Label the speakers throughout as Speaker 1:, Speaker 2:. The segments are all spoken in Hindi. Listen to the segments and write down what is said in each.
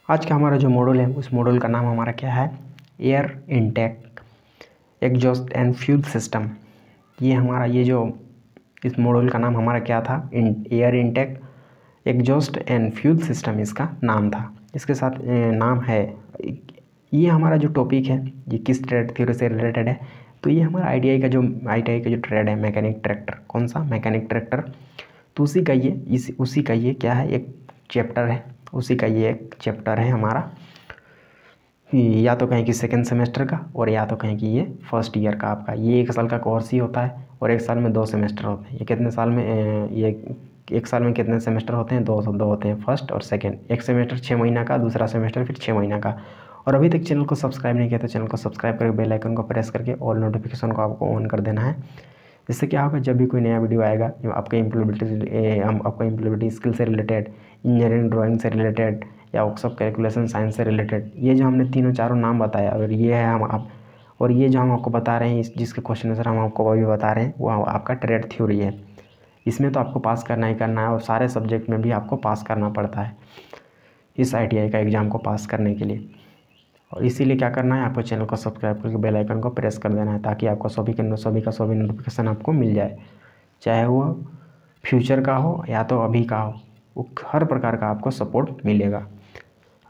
Speaker 1: आज का हमारा जो मॉडल है उस मॉडल का नाम हमारा क्या है, air intake exhaust and fuel system. ये हमारा इस मॉडल का नाम हमारा क्या था, air intake exhaust and fuel system इसका नाम था। इसके साथ नाम है, ये हमारा जो टॉपिक है ये किस ट्रेड थ्योरी से रिलेटेड है। तो ये हमारा आईटीआई का जो ट्रेड है, मैकेनिक ट्रैक्टर। कौन सा? Mechanic tractor. तो उसी का ये क्या है, एक चैप्टर है। उसी का ये एक चैप्टर है हमारा, या तो कहें कि सेकेंड सेमेस्टर का और या तो कहें कि ये फर्स्ट ईयर का। आपका ये 1 साल का कोर्स ही होता है और 1 साल में 2 सेमेस्टर होते हैं। ये कितने साल में ये 1 साल में कितने सेमेस्टर होते हैं? 2 होते हैं, फर्स्ट और सेकेंड। एक सेमेस्टर 6 महीना का, दूसरा सेमेस्टर फिर 6 महीना का। और अभी तक चैनल को सब्सक्राइब नहीं किया तो चैनल को सब्सक्राइब करके बेल आइकन को प्रेस करके ऑल नोटिफिकेशन को आपको ऑन कर देना है। इससे क्या होगा, जब भी कोई नया वीडियो आएगा आपका एम्प्लॉयबिलिटी स्किल से रिलेटेड, इंजीनियरिंग ड्राइंग से रिलेटेड या वर्कशॉप कैलकुलेशन साइंस से रिलेटेड, ये जो हमने तीनों चारों नाम बताया और ये है और ये जो हम आपको बता रहे हैं, जिसके क्वेश्चन आंसर हम आपको अभी बता रहे हैं, वो आपका ट्रेड थ्योरी है। इसमें तो आपको पास करना ही करना है और सारे सब्जेक्ट में भी आपको पास करना पड़ता है इस आईटीआई का एग्ज़ाम को पास करने के लिए। और इसीलिए क्या करना है, आपको चैनल को सब्सक्राइब करके बेल आइकन को प्रेस कर देना है, ताकि आपको सभी का नोटिफिकेशन आपको मिल जाए, चाहे वो फ्यूचर का हो या तो अभी का हो, वो हर प्रकार का आपको सपोर्ट मिलेगा।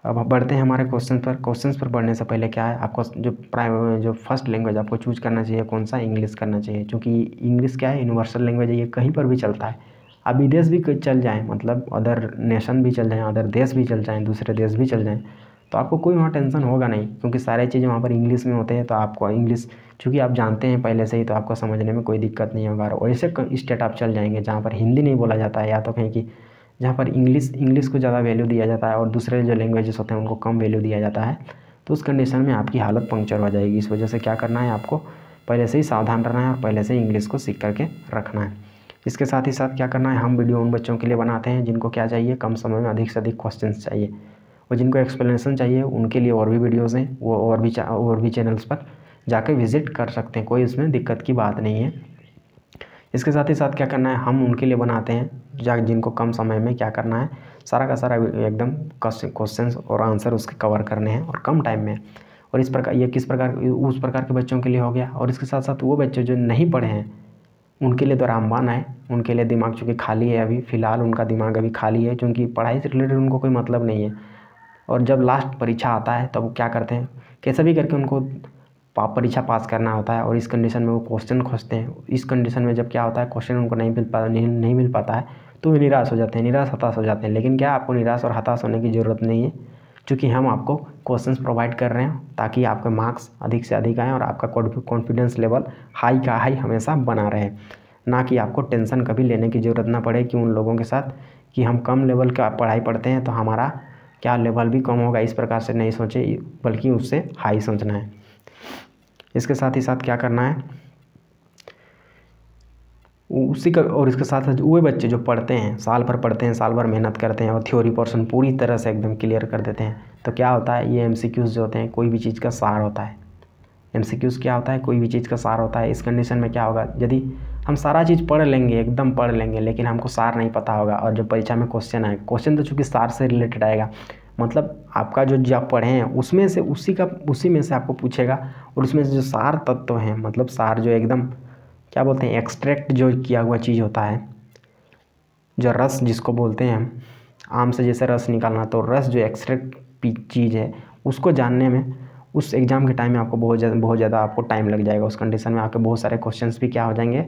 Speaker 1: अब बढ़ते हैं हमारे क्वेश्चंस पर बढ़ने से पहले क्या है, आपको जो फर्स्ट लैंग्वेज आपको चूज करना चाहिए, कौन सा? इंग्लिश करना चाहिए, क्योंकि इंग्लिश क्या है, यूनिवर्सल लैंग्वेज है, ये कहीं पर भी चलता है। अब विदेश भी चल जाएँ, मतलब अदर नेशन भी चल जाएँ, अदर देश भी चल जाएँ, दूसरे देश भी चल जाएँ, तो आपको कोई वहाँ टेंशन होगा नहीं, क्योंकि सारी चीज़ें वहाँ पर इंग्लिश में होते हैं। तो आपको इंग्लिश चूँकि आप जानते हैं पहले से ही, तो आपको समझने में कोई दिक्कत नहीं होगा। और ऐसे स्टेट आप चल जाएंगे जहाँ पर हिंदी नहीं बोला जाता है, या तो कहीं कि जहाँ पर इंग्लिश को ज़्यादा वैल्यू दिया जाता है और दूसरे जो लैंग्वेजेस होते हैं उनको कम वैल्यू दिया जाता है, तो उस कंडीशन में आपकी हालत पंक्चर हो जाएगी। इस वजह से क्या करना है, आपको पहले से ही सावधान रहना है और पहले से ही इंग्लिश को सीख करके रखना है। इसके साथ ही साथ क्या करना है, हम वीडियो उन बच्चों के लिए बनाते हैं जिनको क्या चाहिए, कम समय में अधिक से अधिक क्वेश्चन चाहिए, और जिनको एक्सप्लेनेशन चाहिए उनके लिए और भी वीडियोज़ हैं, वो और भी चैनल्स पर जाकर विज़िट कर सकते हैं, कोई इसमें दिक्कत की बात नहीं है। इसके साथ ही साथ क्या करना है, हम उनके लिए बनाते हैं जिनको कम समय में क्या करना है, सारा का सारा एकदम क्वेश्चंस और आंसर उसके कवर करने हैं और कम टाइम में। और इस प्रकार ये किस प्रकार उस प्रकार के बच्चों के लिए हो गया। और इसके साथ साथ वो बच्चे जो नहीं पढ़े हैं उनके लिए तो रामबाण है, उनके लिए दिमाग चूँकि खाली है, अभी फ़िलहाल उनका दिमाग अभी खाली है, क्योंकि पढ़ाई से रिलेटेड उनको कोई मतलब नहीं है। और जब लास्ट परीक्षा आता है तब वो क्या करते हैं, कैसे भी करके उनको परीक्षा पास करना होता है, और इस कंडीशन में वो क्वेश्चन खोजते हैं। इस कंडीशन में जब क्या होता है, क्वेश्चन उनको नहीं मिल पाता है, तो वे निराश हो जाते हैं, हताश हो जाते हैं। लेकिन क्या, आपको निराश और हताश होने की ज़रूरत नहीं है, क्योंकि हम आपको क्वेश्चंस प्रोवाइड कर रहे हैं ताकि आपके मार्क्स अधिक से अधिक आएँ और आपका कॉन्फिडेंस लेवल हाई का हाई हमेशा बना रहे, ना कि आपको टेंशन कभी लेने की ज़रूरत ना पड़े कि उन लोगों के साथ कि हम कम लेवल का पढ़ाई पढ़ते हैं तो हमारा क्या लेवल भी कम होगा। इस प्रकार से नहीं सोचे, बल्कि उससे हाई सोचना है। इसके साथ ही साथ क्या करना है, और इसके साथ साथ वो बच्चे जो पढ़ते हैं, साल भर पढ़ते हैं, साल भर मेहनत करते हैं और थ्योरी पोर्शन पूरी तरह से एकदम क्लियर कर देते हैं, तो क्या होता है, ये एमसीक्यूज़ जो होते हैं कोई भी चीज़ का सार होता है। एमसीक्यूज़ क्या होता है, कोई भी चीज़ का सार होता है। इस कंडीशन में क्या होगा, यदि हम सारा चीज़ पढ़ लेंगे, एकदम पढ़ लेंगे, लेकिन हमको सार नहीं पता होगा, और जब परीक्षा में क्वेश्चन आए, क्वेश्चन तो चूँकि सार से रिलेटेड आएगा, मतलब आपका जो आप पढ़े हैं उसमें से उसी में से आपको पूछेगा, और उसमें से जो सार तत्व हैं, मतलब सार जो एकदम क्या बोलते हैं, एक्सट्रैक्ट जो किया हुआ चीज़ होता है, जो रस जिसको बोलते हैं हम, आम से जैसे रस निकालना, तो रस जो एक्सट्रैक्ट चीज़ है उसको जानने में उस एग्ज़ाम के टाइम में आपको बहुत ज़्यादा आपको टाइम लग जाएगा। उस कंडीशन में आपके बहुत सारे क्वेश्चंस भी क्या हो जाएंगे,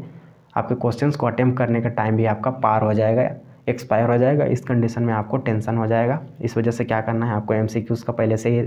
Speaker 1: आपके क्वेश्चंस को अटेम्प्ट करने का टाइम भी आपका पार हो जाएगा, एक्सपायर हो जाएगा। इस कंडीशन में आपको टेंशन हो जाएगा। इस वजह से क्या करना है, आपको एमसीक्यूज़ का पहले से ही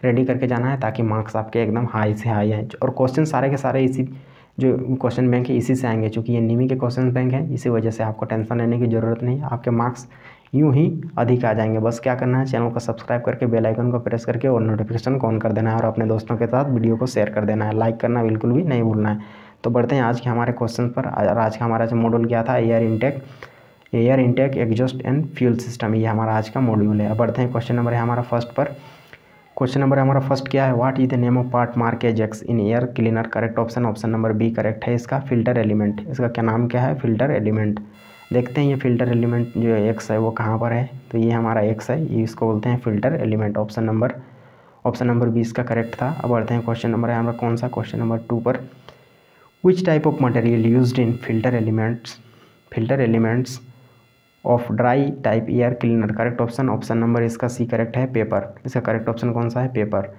Speaker 1: रेडी करके जाना है, ताकि मार्क्स आपके एकदम हाई से हाई आए। और क्वेश्चन सारे के सारे इसी जो क्वेश्चन बैंक है इसी से आएंगे, चूँकि ये निमी के क्वेश्चन बैंक है, इसी वजह से आपको टेंशन लेने की ज़रूरत नहीं, आपके मार्क्स यूँ ही अधिक आ जाएंगे। बस क्या करना है, चैनल को सब्सक्राइब करके बेल आइकन को प्रेस करके और नोटिफिकेशन को ऑन कर देना है, और अपने दोस्तों के साथ वीडियो को शेयर कर देना है, लाइक करना बिल्कुल भी नहीं भूलना है। तो बढ़ते हैं आज के हमारे क्वेश्चन पर। आज का हमारा जो मॉड्यूल क्या था, air intake exhaust and fuel system, ये हमारा आज का मॉड्यूल है। अब बढ़ते हैं क्वेश्चन नंबर है हमारा फर्स्ट पर। क्वेश्चन नंबर हमारा फर्स्ट क्या है, what is the name of part mark as X in air cleaner. Correct option number B correct है इसका, फिल्टर एलिमेंट। इसका क्या नाम क्या है, फिल्टर एलिमेंट। देखते हैं ये फिल्टर एलिमेंट जो एक्स है वो कहाँ पर है, तो ये हमारा एक्स है, ये इसको बोलते हैं फिल्टर एलिमेंट। ऑप्शन नंबर 20 का करेक्ट था। अब बढ़ते हैं क्वेश्चन नंबर है हमारा कौन सा, क्वेश्चन नंबर 2 पर। विच type of material used in filter elements of dry type air cleaner, correct option number इसका सी करेक्ट है, पेपर। इसका करेक्ट ऑप्शन कौन सा है, पेपर।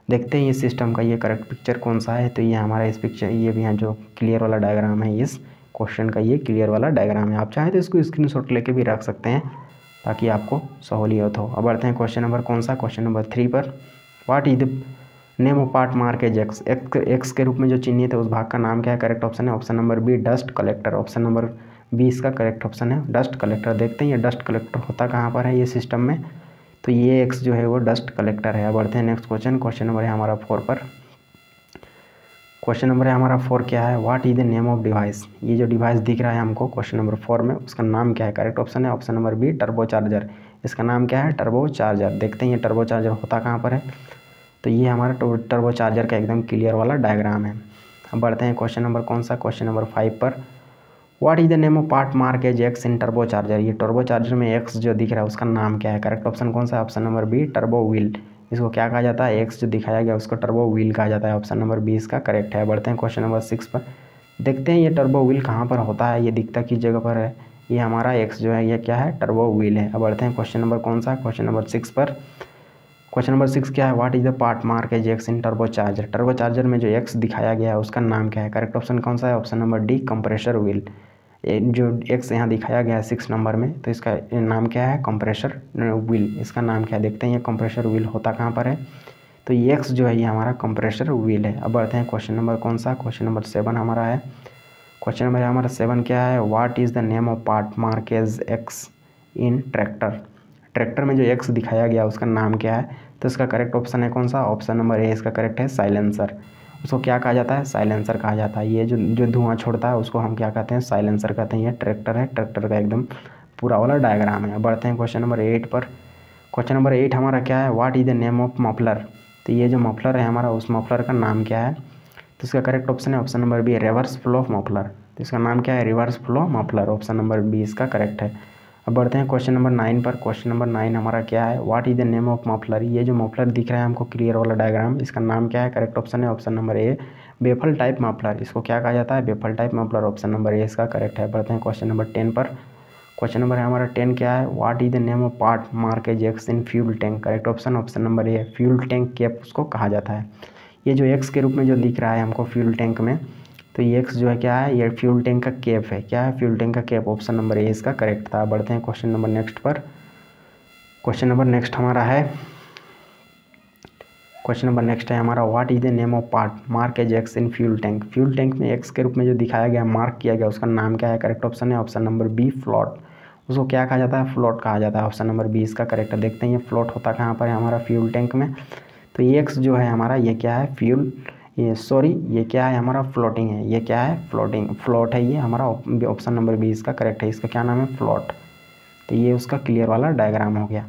Speaker 1: देखते हैं ये सिस्टम का ये करेक्ट पिक्चर कौन सा है, तो ये हमारा इस पिक्चर, ये भी यहाँ जो क्लियर वाला डायग्राम है, इस क्वेश्चन का ये क्लियर वाला डायग्राम है। आप चाहें तो इसको स्क्रीनशॉट लेके भी रख सकते हैं ताकि आपको सहूलियत हो। अब बढ़ते हैं क्वेश्चन नंबर कौन सा, क्वेश्चन नंबर 3 पर। What is the name of part mark as X, X के रूप में जो चिन्हित है उस भाग का नाम क्या है, करेक्ट ऑप्शन है option number B, dust collector. Option number 20 का करेक्ट ऑप्शन है डस्ट कलेक्टर। देखते हैं ये डस्ट कलेक्टर होता कहाँ पर है ये सिस्टम में, तो ये एक्स जो है वो डस्ट कलेक्टर है। अब बढ़ते हैं नेक्स्ट क्वेश्चन नंबर है हमारा 4 पर। क्वेश्चन नंबर है हमारा 4 क्या है, what is the name of device, ये जो डिवाइस दिख रहा है हमको क्वेश्चन नंबर 4 में, उसका नाम क्या है, करेक्ट ऑप्शन है option number B, turbo charger. इसका नाम क्या है, टर्बो चार्जर। देखते हैं ये टर्बो चार्जर होता कहाँ पर है, तो ये हमारा टर्बो चार्जर का एकदम क्लियर वाला डायग्राम है। अब बढ़ते हैं क्वेश्चन नंबर कौन सा, क्वेश्चन नंबर 5 पर। What is the name of part mark as X in turbo charger, ये टर्बो चार्जर में एक्स जो दिख रहा है उसका नाम क्या है, करेक्ट ऑप्शन कौन सा है, option number B, turbo wheel. इसको क्या कहा जाता है, एक्स जो दिखाया गया उसको टर्बो व्हील कहा जाता है। ऑप्शन नंबर 20 का करेक्ट है। बढ़ते हैं क्वेश्चन नंबर 6 पर। देखते हैं ये टर्बो व्हील कहाँ पर होता है, ये दिखता किस जगह पर है, ये हमारा एक्स जो है ये क्या है, टर्बो व्हील है। अब बढ़ते हैं क्वेश्चन नंबर कौन सा, क्वेश्चन नंबर 6 पर। क्वेश्चन नंबर 6 क्या है, what is the part mark as X in turbo charger, turbo charger में जो एक्स दिखाया गया है उसका नाम क्या है, करेक्ट ऑप्शन कौन सा है, option number D, compressor wheel. जो एक्स यहाँ दिखाया गया है 6 नंबर में, तो इसका नाम क्या है, कंप्रेसर व्हील। इसका नाम क्या है, देखते हैं ये कंप्रेसर व्हील होता कहाँ पर है, तो ये एक्स जो है ये हमारा कंप्रेसर व्हील है। अब बढ़ते हैं क्वेश्चन नंबर कौन सा, क्वेश्चन नंबर 7 हमारा है। क्वेश्चन नंबर हमारा 7 क्या है, what is the name of part mark as X in tractor, tractor में जो एक्स दिखाया गया उसका नाम क्या है, तो इसका करेक्ट ऑप्शन है कौन सा, ऑप्शन नंबर ए इसका करेक्ट है, साइलेंसर। उसको क्या कहा जाता है, साइलेंसर कहा जाता है। ये जो धुआं छोड़ता है उसको हम क्या कहते हैं, साइलेंसर कहते हैं। ये ट्रैक्टर है, ट्रैक्टर का एकदम पूरा वाला डायग्राम है। अब बढ़ते हैं क्वेश्चन नंबर 8 पर। क्वेश्चन नंबर 8 हमारा क्या है, what is the name of muffler, तो ये जो मफलर है हमारा उस मफलर का नाम क्या है, तो इसका करेक्ट ऑप्शन है option number B, reverse flow muffler. तो इसका नाम क्या है, reverse flow muffler. Option number B इसका करेक्ट है। अब बढ़ते हैं क्वेश्चन नंबर 9 पर। क्वेश्चन नंबर 9 हमारा क्या है, what is the name of muffler, ये जो मफलर दिख रहा है हमको क्लियर वाला डायग्राम, इसका नाम क्या है, करेक्ट ऑप्शन है ऑप्शन नंबर ए, बेफल टाइप मफलर। इसको क्या कहा जाता है, baffle type muffler. Option number A इसका करेक्ट है। बढ़ते हैं क्वेश्चन नंबर 10 पर। क्वेश्चन नंबर है हमारा 10 क्या है, what is the name of part mark as X in fuel tank, correct option option number A, fuel tank cap उसको कहा जाता है। ये जो एक्स के रूप में जो दिख रहा है हमको फ्यूल टैंक में, तो ये एक्स जो है क्या है, ये फ्यूल टैंक का कैप है। क्या है, फ्यूल टैंक का कैप। ऑप्शन नंबर ए इसका करेक्ट था। बढ़ते हैं क्वेश्चन नंबर नेक्स्ट पर। क्वेश्चन नंबर नेक्स्ट हमारा है, क्वेश्चन नंबर नेक्स्ट है हमारा, what is the name of part mark as X in fuel tank, fuel tank में एक्स के रूप में जो दिखाया गया, मार्क किया गया, उसका नाम क्या है, करेक्ट ऑप्शन है ऑप्शन नंबर बी, फ्लोट। उसको क्या कहा जाता है, फ्लोट कहा जाता है। ऑप्शन नंबर बी इसका करेक्ट है। देखते हैं ये फ्लोट होता कहाँ पर है हमारा, फ्यूल टैंक में। तो ये एक्स जो है हमारा ये क्या है, फ्यूल, ये क्या है हमारा, फ्लोटिंग है। ये क्या है, फ्लोट है ये हमारा। ऑप्शन नंबर बी इसका करेक्ट है। इसका क्या नाम है, फ्लोट। तो ये उसका क्लियर वाला डायग्राम हो गया।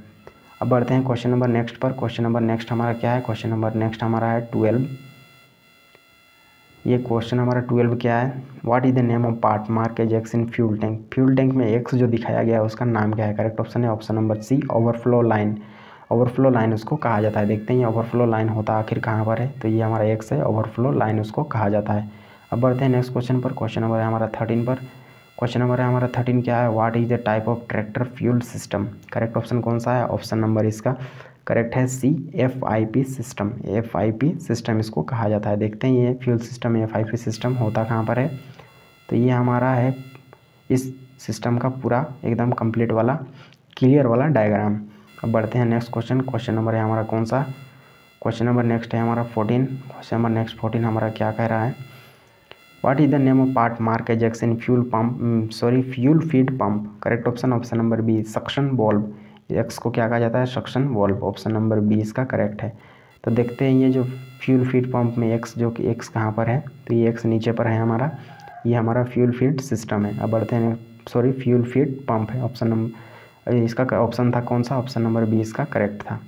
Speaker 1: अब बढ़ते हैं क्वेश्चन नंबर नेक्स्ट पर। क्वेश्चन नंबर नेक्स्ट हमारा क्या है, क्वेश्चन नंबर नेक्स्ट हमारा है 12। ये क्वेश्चन हमारा 12 क्या है, what is the name of part mark as X in fuel tank, fuel tank में एक्स जो दिखाया गया है उसका नाम क्या है, करेक्ट ऑप्शन है option number C, overflow line. Overflow line उसको कहा जाता है। देखते हैं ये ओवरफ्लो लाइन होता आखिर कहाँ पर है, तो ये हमारा एक्स है, ओवरफ्लो लाइन उसको कहा जाता है। अब बढ़ते हैं नेक्स्ट क्वेश्चन पर। क्वेश्चन नंबर है हमारा 13 पर। क्वेश्चन नंबर है हमारा 13 क्या है, what is the type of tractor fuel system, correct option कौन सा है, ऑप्शन नंबर इसका करेक्ट है सी, FIP सिस्टम। FIP सिस्टम इसको कहा जाता है। देखते हैं ये फ्यूल सिस्टम FIP सिस्टम होता कहाँ पर है, तो ये हमारा है इस सिस्टम का पूरा एकदम कंप्लीट वाला क्लियर वाला डायग्राम। अब बढ़ते हैं नेक्स्ट क्वेश्चन। क्वेश्चन नंबर है हमारा कौन सा, क्वेश्चन नंबर नेक्स्ट है हमारा 14। क्वेश्चन नंबर नेक्स्ट 14 हमारा क्या कह रहा है, what is the name of part mark as X in fuel feed pump, correct option option number B, suction valve. X को क्या कहा जाता है, suction valve. Option number B इसका करेक्ट है। तो देखते हैं ये जो फ्यूल फीड पंप में एक्स, जो कि एक्स कहाँ पर है, तो ये एक्स नीचे पर है हमारा, ये हमारा फ्यूल फीड सिस्टम है। अब बढ़ते हैं फ्यूल फीड पंप है। ऑप्शन नंबर इसका ऑप्शन था कौन सा, ऑप्शन नंबर बी इसका करेक्ट था।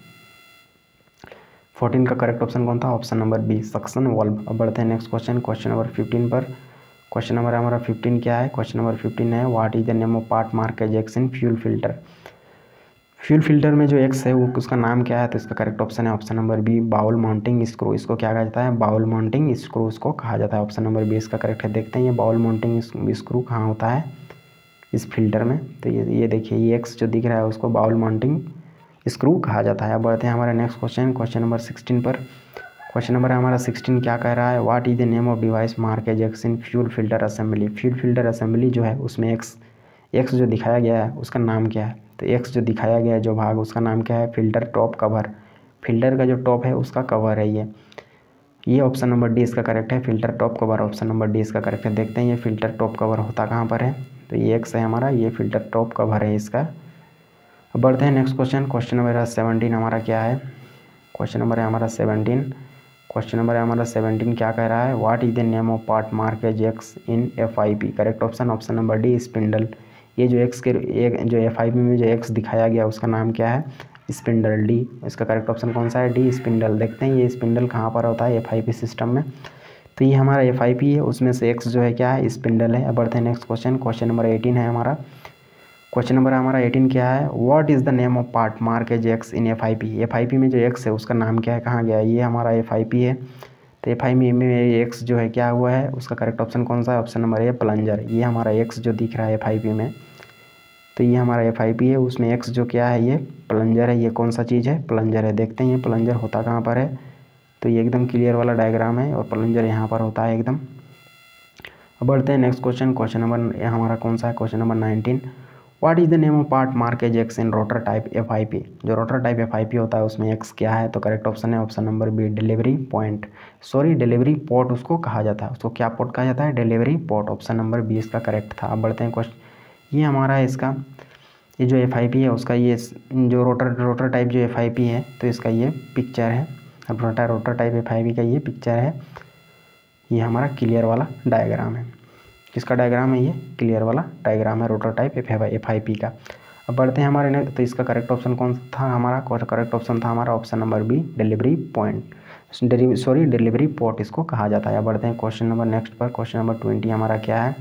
Speaker 1: 14 का करेक्ट ऑप्शन कौन था, option number B, suction valve. अब बढ़ते हैं नेक्स्ट क्वेश्चन, क्वेश्चन नंबर 15 पर। क्वेश्चन नंबर हमारा 15 क्या है? क्वेश्चन नंबर 15 है what is the name of part mark as X in fuel filter. Fuel filter में जो एक्स है वो उसका नाम क्या है? तो इसका करेक्ट ऑप्शन है option number B bowl mounting screw. इसको क्या कहा जाता है? बाउल माउंटिंग स्क्रू इसको कहा जाता है। ऑप्शन नंबर बी इसका करेक्ट है। देखते हैं ये बाउल माउंटिंग स्क्रू कहाँ होता है इस फिल्टर में। तो ये देखिए ये एक्स जो दिख रहा है उसको बाउल माउंटिंग स्क्रू कहा जाता है। अब बढ़ते हैं हमारे नेक्स्ट क्वेश्चन नंबर 16 पर। क्वेश्चन नंबर हमारा 16 क्या कह रहा है? What is the name of device Marquez X in fuel filter assembly. Fuel filter assembly जो है उसमें एक्स जो दिखाया गया है उसका नाम क्या है? तो एक्स जो दिखाया गया है जो भाग उसका नाम क्या है? Filter top cover. फिल्टर का जो टॉप है उसका कवर है ये ऑप्शन नंबर डी इसका करेक्ट है। Filter top cover option number D इसका करेक्ट है। देखते हैं ये फिल्टर टॉप कवर होता कहाँ पर है? तो ये एक्स है हमारा, ये फिल्टर टॉप कवर है इसका। अब बढ़ते हैं नेक्स्ट क्वेश्चन नंबर 17 हमारा क्या है? क्वेश्चन नंबर है हमारा 17। क्वेश्चन नंबर है हमारा 17 क्या कह रहा है? What is the name of part mark as X in FIP। Correct option number D spindle. ये जो एक्स के जो FIP में जो एक्स दिखाया गया उसका नाम क्या है? स्पिंडल। डी इसका करेक्ट ऑप्शन कौन सा है? D spindle. देखते हैं ये स्पिंडल कहाँ पर होता है FIP सिस्टम में। तो ये हमारा FIP है, उसमें से एक्स जो है क्या है? स्पिंडल है। अब बढ़ते हैं नेक्स्ट क्वेश्चन नंबर 18 है हमारा। क्वेश्चन नंबर हमारा 18 क्या है? What is the name of part mark as X in FIP में जो एक्स है उसका नाम क्या है? कहाँ गया? ये हमारा FIP है। तो FIP में एक्स जो है क्या हुआ है? उसका करेक्ट ऑप्शन कौन सा है? ऑप्शन नंबर ए प्लंजर। ये हमारा एक्स जो दिख रहा है FIP में, तो ये हमारा FIP है, उसमें एक्स जो क्या है? ये प्लंजर है। ये कौन सा चीज़ है? प्लंजर है। देखते हैं ये प्लंजर होता कहाँ पर है? तो ये एकदम क्लियर वाला डायग्राम है और प्लंजर यहाँ पर होता है एकदम। अब बढ़ते हैं नेक्स्ट क्वेश्चन नंबर हमारा कौन सा है? Question number 19। What is the name of part mark as X in rotor type FIP। जो रोटर टाइप FIP होता है उसमें एक्स क्या है? तो करेक्ट ऑप्शन है option number B delivery delivery port उसको कहा जाता है। उसको क्या पोर्ट कहा जाता है? Delivery port. Option number B इसका करेक्ट था। अब बढ़ते हैं क्वेश्चन, ये हमारा इसका ये जो FIP है उसका ये जो रोटर टाइप जो FIP है तो इसका ये पिक्चर है। अब रोटर टाइप FIP का ये पिक्चर है। ये हमारा क्लियर वाला डायग्राम है। किसका डायग्राम है? ये क्लियर वाला डायग्राम है रोटर टाइप FIP का। अब बढ़ते हैं हमारे तो इसका करेक्ट ऑप्शन कौन था हमारा? करेक्ट ऑप्शन था हमारा option number B delivery port इसको कहा जाता है। अब बढ़ते हैं क्वेश्चन नंबर नेक्स्ट पर। क्वेश्चन नंबर 20 हमारा क्या है?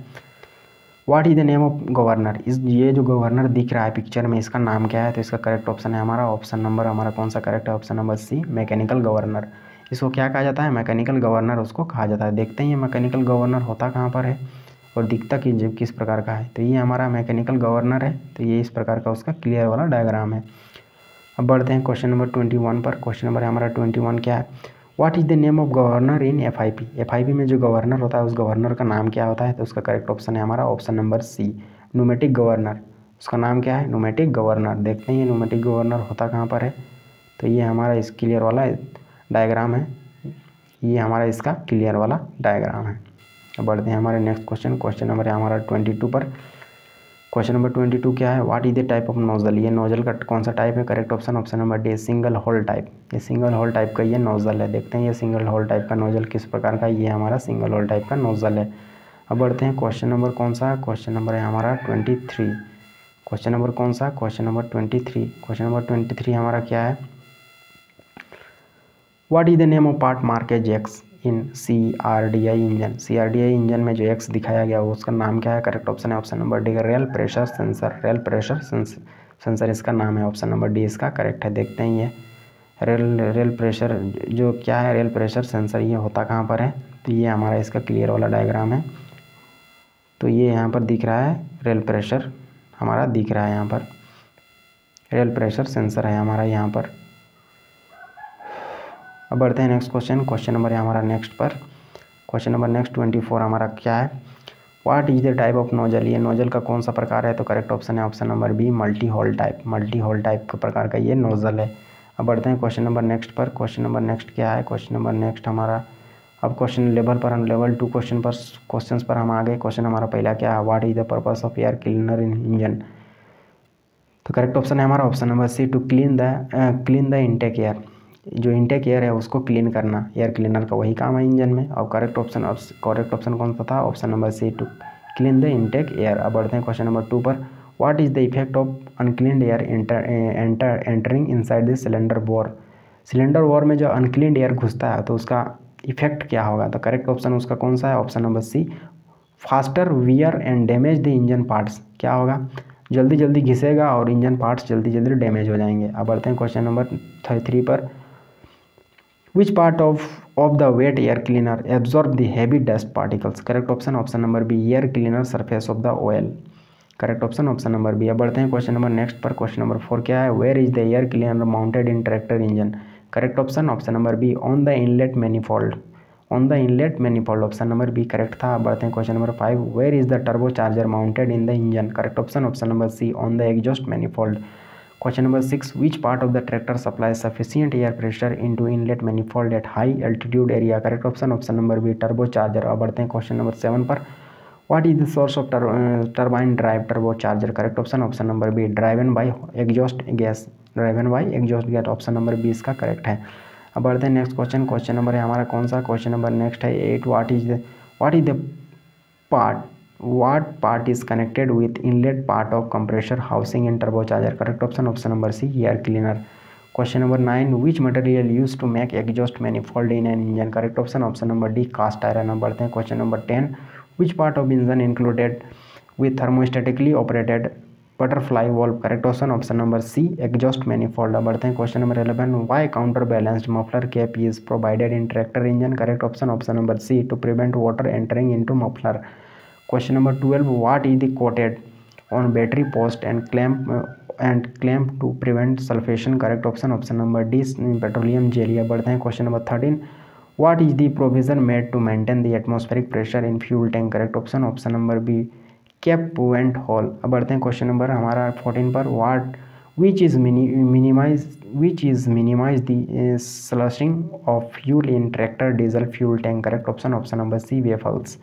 Speaker 1: What is the name of governor. ये जो गवर्नर दिख रहा है पिक्चर में इसका नाम क्या है? तो इसका करेक्ट ऑप्शन है हमारा ऑप्शन नंबर हमारा कौन सा करेक्ट है? Option number C mechanical governor. इसको क्या कहा जाता है? मैकेनिकल गवर्नर उसको कहा जाता है। देखते हैं ये मैकेनिकल गवर्नर होता कहाँ पर है और दिखता किस प्रकार का है? तो ये हमारा मैकेनिकल गवर्नर है। तो ये इस प्रकार का उसका क्लियर वाला डायग्राम है। अब बढ़ते हैं क्वेश्चन नंबर 21 पर। क्वेश्चन नंबर हमारा 21 क्या है? What is the name of governor in FIP में जो गवर्नर होता है उस गवर्नर का नाम क्या होता है? तो उसका करेक्ट ऑप्शन है हमारा option number C pneumatic governor. उसका नाम क्या है? Pneumatic governor. देखते हैं ये न्यूमेटिक गवर्नर होता कहाँ पर है? तो ये हमारा इस क्लियर वाला डायग्राम है। ये हमारा इसका क्लियर वाला डायग्राम है। अब बढ़ते हैं हमारे नेक्स्ट क्वेश्चन नंबर है हमारा 22 पर। क्वेश्चन नंबर 22 क्या है? What is the type of nozzle. ये नोजल का कौन सा टाइप है? Correct option number D single hole type. ये सिंगल होल टाइप का ये नोजल है। देखते हैं ये सिंगल होल टाइप का नोजल किस प्रकार का? ये हमारा सिंगल होल टाइप का नोजल है। अब बढ़ते हैं क्वेश्चन नंबर कौन सा? क्वेश्चन नंबर है हमारा 23। क्वेश्चन नंबर कौन सा? Question number 23। क्वेश्चन नंबर 23 हमारा क्या है? What is the name of part mark as X in CRDI engine. CRDI engine में जो एक्स दिखाया गया उसका नाम क्या है? करेक्ट ऑप्शन है option number D rail pressure sensor इसका नाम है। ऑप्शन नंबर डी इसका करेक्ट है। देखते हैं ये रेल प्रेशर जो क्या है? रेल प्रेशर सेंसर ये होता कहाँ पर है? तो ये हमारा इसका क्लियर वाला डायग्राम है। तो ये यहाँ पर दिख रहा है रेल प्रेशर हमारा दिख रहा है, यहाँ पर रेल प्रेशर सेंसर है हमारा यहाँ पर। अब बढ़ते हैं नेक्स्ट क्वेश्चन नंबर है हमारा नेक्स्ट पर। क्वेश्चन नंबर नेक्स्ट 24 हमारा क्या है? What is the type of nozzle. ये नोजल का कौन सा प्रकार है? तो करेक्ट ऑप्शन है option number B multi hole type का प्रकार का ये नोजल है। अब बढ़ते हैं क्वेश्चन नंबर नेक्स्ट पर। क्वेश्चन नंबर नेक्स्ट क्या है? क्वेश्चन नंबर नेक्स्ट हमारा अब क्वेश्चन लेवल पर हम लेवल 2 क्वेश्चन पर हम आ गए। क्वेश्चन हमारा पहला क्या है? What is the purpose of air cleaner in engine. तो करेक्ट ऑप्शन है हमारा option number C to clean the intake air. जो इनटेक एयर है उसको क्लीन करना, एयर क्लीनर का वही काम है इंजन में। और करेक्ट ऑप्शन कौन सा था? Option number C to clean the intake air. अब बढ़ते हैं क्वेश्चन नंबर 2 पर। What is the effect of uncleaned air entering inside the cylinder bore. Cylinder bore में जो अनक्लीन्ड एयर घुसता है तो उसका इफेक्ट क्या होगा? तो करेक्ट ऑप्शन उसका कौन सा है? Option number C faster wear and damage the engine parts, क्या होगा, जल्दी जल्दी घिसेगा और इंजन पार्ट्स जल्दी जल्दी डैमेज हो जाएंगे। अब बढ़ते हैं क्वेश्चन नंबर 3 पर। Which part of the wet air cleaner absorb the heavy dust particles, correct option option number B, air cleaner surface of the oil, correct option option number B. अब बढ़ते हैं क्वेश्चन नंबर नेक्स्ट पर। क्वेश्चन नंबर 4 क्या है, where is the air cleaner mounted in tractor engine, correct option option number B, on the inlet manifold, on the inlet manifold, option number B correct था। अब बढ़ते हैं question number 5, where is the turbo charger mounted in the engine, correct option option number C, on the exhaust manifold. Question number 6, which part of the tractor supplies sufficient air pressure into inlet manifold at high altitude area, correct option option number B, turbocharger। अब बढ़ते हैं क्वेश्चन नंबर 7 पर। What is the source of turbine drive turbocharger, correct option option number B, driven by exhaust gas, driven by exhaust gas, option number 20 का करेक्ट है। अब बढ़ते हैं नेक्स्ट क्वेश्चन। क्वेश्चन नंबर है हमारा कौन सा, क्वेश्चन नंबर नेक्स्ट है 8, what is the part, what part is connected with inlet part of compressor housing in turbocharger, correct option option number C, air cleaner। Question number 9, which material used to make exhaust manifold in an engine, correct option option number D, cast iron। अब बढ़ते हैं question number 10, which part of engine included with thermostatically operated butterfly valve, correct option number C, exhaust manifold। अब बढ़ते हैं question number 11, why counterbalanced muffler cap is provided in tractor engine, correct option number C, to prevent water entering into muffler। Question number 12, what is the coated on battery post and clamp to prevent sulfation, correct option number D, petroleum jelly। अब बढ़ते हैं question number 13, what is the provision made to maintain the atmospheric pressure in fuel tank, correct option number B, cap vent hole। अब बढ़ते हैं क्वेश्चन नंबर हमारा 14 पर, which is minimize the slushing of fuel in tractor diesel fuel tank, correct option number C, baffles।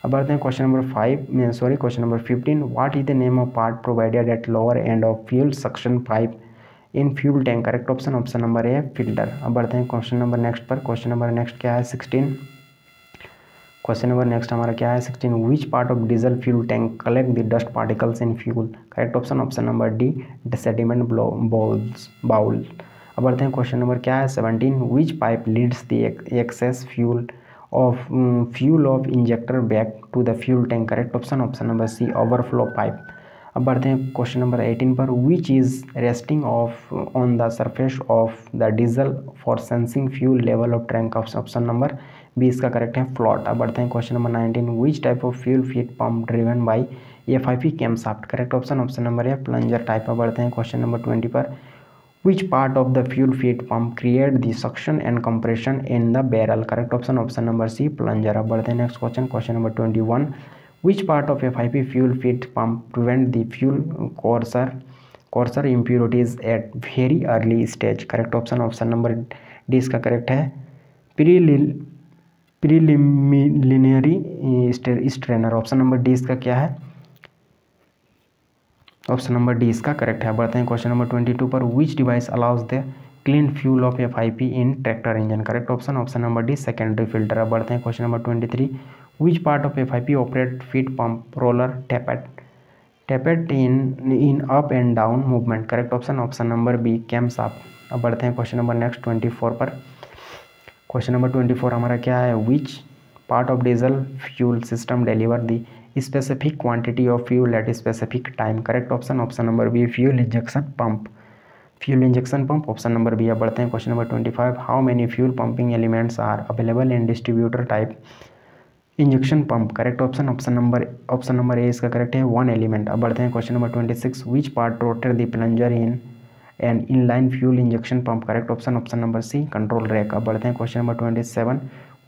Speaker 1: अब बढ़ते हैं question number 15, what is the name of part provided at lower end of fuel suction pipe in fuel tank, correct option number A, filter. अब बढ़ते हैं क्वेश्चन नंबर नेक्स्ट पर। क्वेश्चन नंबर नेक्स्ट क्या है 16, क्वेश्चन नंबर नेक्स्ट हमारा क्या है 16, which part of diesel fuel tank collect the dust particles in fuel, correct option number D, sediment bowl. अब बढ़ते हैं क्वेश्चन नंबर क्या है 17, which pipe leads the excess fuel of injector back to the fuel tank, correct option number C, overflow pipe। अब बढ़ते हैं क्वेश्चन नंबर 18 पर, which is resting on the surface of the diesel for sensing fuel level of tank, option number B इसका करेक्ट है, फ्लोट। अब बढ़ते हैं question number 19, which type of fuel feed pump driven by FIP camshaft, correct option number A, plunger type. अब बढ़ते हैं क्वेश्चन नंबर 20 पर, which part of the fuel feed pump create the suction and compression in the barrel, correct option number C, plunger। अब बढ़ते हैं next question number 21, which part of FIP fuel feed pump prevent the fuel coarser impurities at very early stage, correct option number D इसका करेक्ट है, preliminary strainer, option number D इसका क्या है, ऑप्शन नंबर डी इसका करेक्ट है। बढ़ते हैं क्वेश्चन नंबर 22 पर, which device allows the clean fuel of FIP in tractor engine, correct option number D, secondary filter. अब बढ़ते हैं question number 23, which part of FIP operate feed pump roller tappet in up and down movement, correct option number B, camshaft. अब बढ़ते हैं क्वेश्चन नंबर नेक्स्ट 24 पर। क्वेश्चन नंबर 24 हमारा क्या है, विच part of diesel fuel system deliver the specific quantity of fuel at a specific time, correct option number B, fuel injection pump, option number B। अब बढ़ते हैं question number 25, how many fuel pumping elements are available in distributor type injection pump, correct option number A इसका करेक्ट है, 1 एलिमेंट। अब बढ़ते हैं question number 26, which part rotate the plunger in and inline fuel injection pump, correct option number C, control rack. अब बढ़ते हैं question number 27,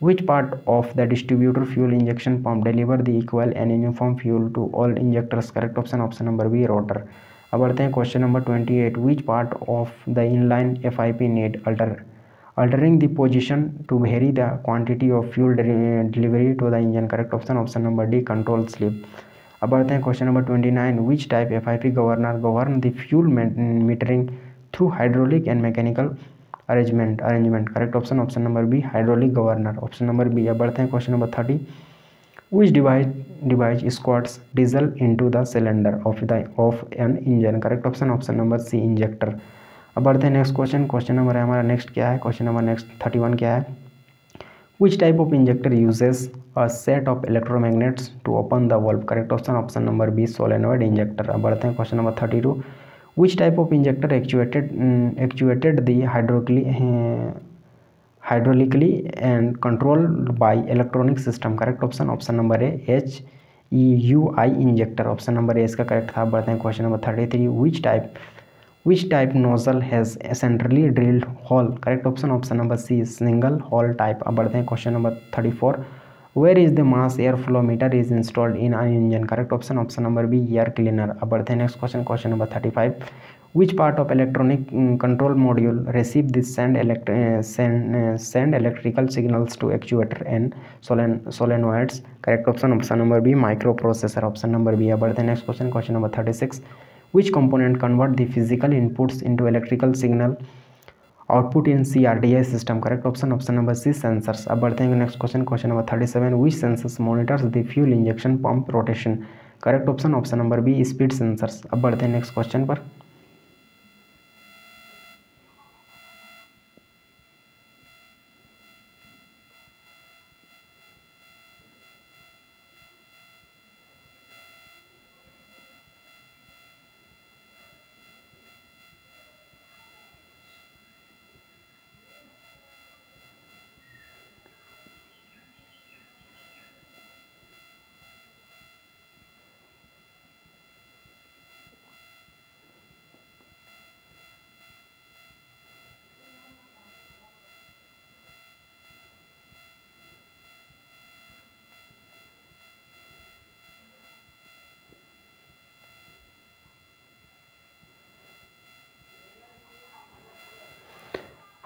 Speaker 1: which part of the distributor fuel injection pump deliver the equal and uniform fuel to all injectors, correct option number B, rotor। अब बढ़ते हैं question number 28, which part of the inline FIP need altering the position to vary the quantity of fuel delivery to the engine, correct option number D, control slip। अब बढ़ते हैं question number 29, which type FIP govern the fuel metering through hydraulic and mechanical arrangement, correct option number B, hydraulic governor, option number B. अब बढ़ते हैं question number 30, which device squirts diesel into the cylinder of an engine, correct option number C, injector. अब बढ़ते हैं नेक्स्ट क्वेश्चन नंबर है हमारा नेक्स्ट क्या है, क्वेश्चन नंबर नेक्स्ट 31 क्या है, which type of injector uses a set of electromagnets to open the valve? Correct option option number B solenoid injector. अब बढ़ते हैं question number 32। Which type of injector actuated the hydraulically and controlled by electronic system? Correct option option number A HEUI injector. Option number A इसका करेक्ट था। बढ़ते हैं question number 33। Which type nozzle has centrally drilled hole? Correct option option number C single hole type. अब बढ़ते हैं question number 34। Where is the mass air flow meter is installed in an engine? Correct option option number B air cleaner. अब बढ़ते हैं next question, question number 35। Which part of electronic control module receive this send electrical signals to actuator and solenoids? Correct option option number B microprocessor। option number B। अब बढ़ते हैं next question, question number 36। Which component convert the physical inputs into electrical signal output in CRDI system? Correct option option number C sensors। अब बढ़ते हैं next question, question number 37। Which sensors monitors the fuel injection pump rotation? Correct option option number B speed sensors। अब बढ़ते हैं नेक्स्ट क्वेश्चन पर।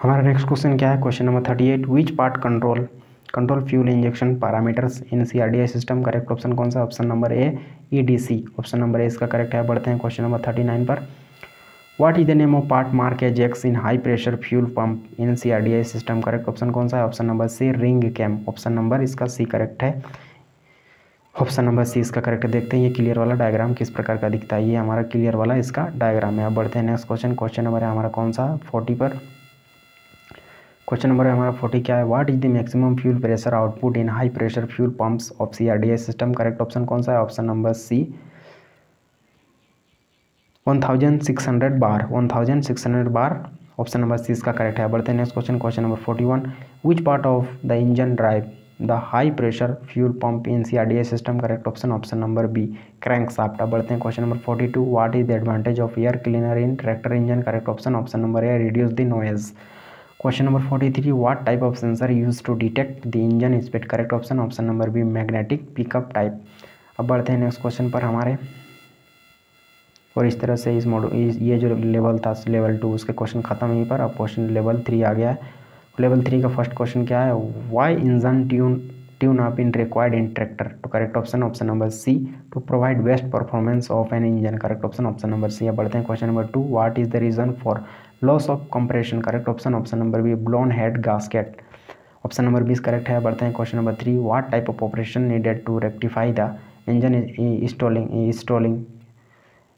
Speaker 1: हमारा नेक्स्ट क्वेश्चन क्या है? Question number 38। Which part control fuel injection parameters in CRDI system? Correct option कौन सा? Option number A EDC। Option number A इसका करेक्ट है। बढ़ते हैं क्वेश्चन नंबर 39 पर। What is the name of part mark as X in high pressure fuel pump in CRDI system? Correct option कौन सा है? Option number C ring cam. Option number इसका सी करेक्ट है। ऑप्शन नंबर सी इसका करेक्ट है। देखते हैं ये क्लियर वाला डायग्राम किस प्रकार का दिखता है। ये हमारा क्लियर वाला इसका डायग्राम है। अब बढ़ते हैं नेक्स्ट क्वेश्चन, क्वेश्चन नंबर है हमारा कौन सा? 40 पर। क्वेश्चन नंबर है हमारा 40 क्या है? What is the maximum fuel pressure output in high pressure fuel pumps of CRDI system? Correct option कौन सा है? Option number C 1600 bar. 1600 bar. Option number C इसका करेक्ट है। बढ़ते हैं next question, question number 41। Which part of the engine drive the high pressure fuel pump in CRDI system? Correct option option number B crank shaft. अब बढ़ते हैं question number 42। What is the advantage of air cleaner in tractor engine? Correct option option number A reduce the noise. Question number 43। What type of sensor use to detect the engine speed? Correct option option number B magnetic pickup type. अब बढ़ते हैं नेक्स्ट क्वेश्चन पर हमारे। और इस तरह से इस मॉडल ये जो लेवल था लेवल 2 उसके क्वेश्चन खत्म यहीं पर। अब क्वेश्चन लेवल 3 आ गया है। लेवल 3 का फर्स्ट क्वेश्चन क्या है? Why engine tune up in required in tractor? तो correct option option number C to provide best performance of an engine. Correct option option number C. अब बढ़ते हैं question number 2। What is the reason for loss of compression? Correct option option number B blown head gasket. Option number 20 correct है। बढ़ते हैं question number 3। What type of operation needed to rectify the engine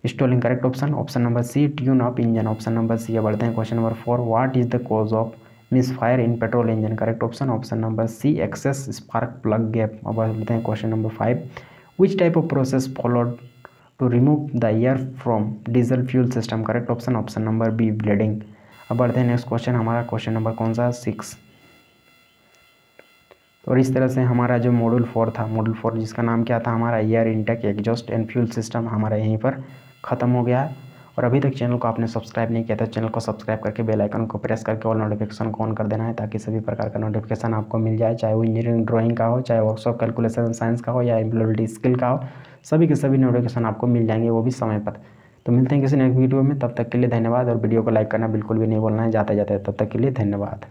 Speaker 1: stalling? Correct option option number C tune up engine. Option number C. बढ़ते हैं question number 4। What is the cause of misfire in petrol engine? Correct option option number C excess spark plug gap. अब बढ़ते हैं question number 5। Which type of process followed to remove the air from diesel fuel system? Correct option option number B bleeding. अब बढ़ते हैं नेक्स्ट क्वेश्चन, हमारा क्वेश्चन नंबर कौन सा? 6। और इस तरह से हमारा जो मॉड्यूल 4 था, मॉड्यूल 4 जिसका नाम क्या था हमारा air intake exhaust and fuel system, हमारा यहीं पर ख़त्म हो गया है। और अभी तक चैनल को आपने सब्सक्राइब नहीं किया तो चैनल को सब्सक्राइब करके बेल आइकन को प्रेस करके ऑल नोटिफिकेशन को ऑन कर देना है, ताकि सभी प्रकार का नोटिफिकेशन आपको मिल जाए, चाहे वो इंजीनियरिंग ड्राइंग का हो, चाहे वर्कशॉप कैलकुलेशन साइंस का हो, या एम्प्लॉयबिलिटी स्किल का हो, सभी के सभी नोटिफिकेशन आपको मिल जाएंगे, वो भी समय पर। तो मिलते हैं किसी नेक्स्ट वीडियो में, तब तक के लिए धन्यवाद। और वीडियो को लाइक करना बिल्कुल भी नहीं भूलना है जाते जाते। तब तक के लिए धन्यवाद।